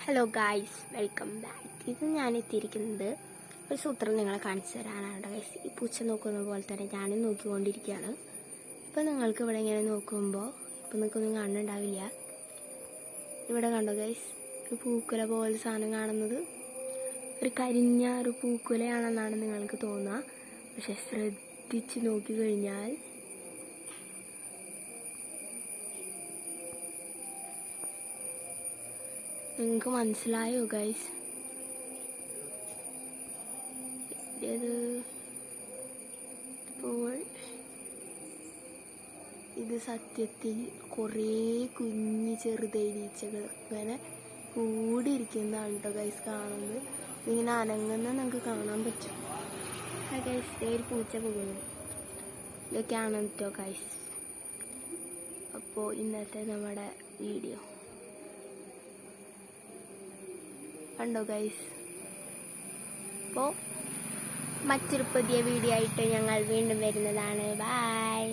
Hello guys, welcome back. ഇത് ഞാൻ എത്തിയിരിക്കുന്നത് ഒരു സൂത്രം നിങ്ങളെ കാണിച്ചു തരാനാണ് ഗൈസ്. ഈ പൂച്ച നോക്കുന്ന പോലെ തന്നെ ഞാനും നോക്കിക്കൊണ്ടിരിക്കുകയാണ്. ഇപ്പം നിങ്ങൾക്ക് ഇവിടെ ഇങ്ങനെ നോക്കുമ്പോൾ ഇപ്പം നിങ്ങൾക്കൊന്നും കാണുന്നുണ്ടാവില്ല. ഇവിടെ കണ്ടോ ഗൈസ്, ഒരു പൂക്കുല പോലെ സാധനം കാണുന്നത് ഒരു കരിഞ്ഞ ഒരു പൂക്കുലയാണെന്നാണ് നിങ്ങൾക്ക് തോന്നുക. പക്ഷെ ശ്രദ്ധിച്ച് നോക്കിക്കഴിഞ്ഞാൽ നിങ്ങൾക്ക് മനസ്സിലായോ ഗൈസ്? ഇത് സത്യത്തിൽ കുറേ കുഞ്ഞു ചെറുതൈരീച്ചകൾ ഇങ്ങനെ കൂടിയിരിക്കുന്നതാണ് കേട്ടോ ഗൈസ് കാണുന്നത്. ഇങ്ങനെ അനങ്ങുന്ന നിങ്ങൾക്ക് കാണാൻ പറ്റും. ഗൈസ്, ഒരു പൂച്ച പോകുന്നു. ഇതൊക്കെയാണ് കേട്ടോ ഗൈസ്. അപ്പോൾ ഇന്നത്തെ നമ്മുടെ വീഡിയോ കണ്ടോ ഗൈസ്. അപ്പോൾ മറ്റൊരു പുതിയ വീഡിയോ ആയിട്ട് ഞങ്ങൾ വീണ്ടും വരുന്നതാണ്. ബൈ.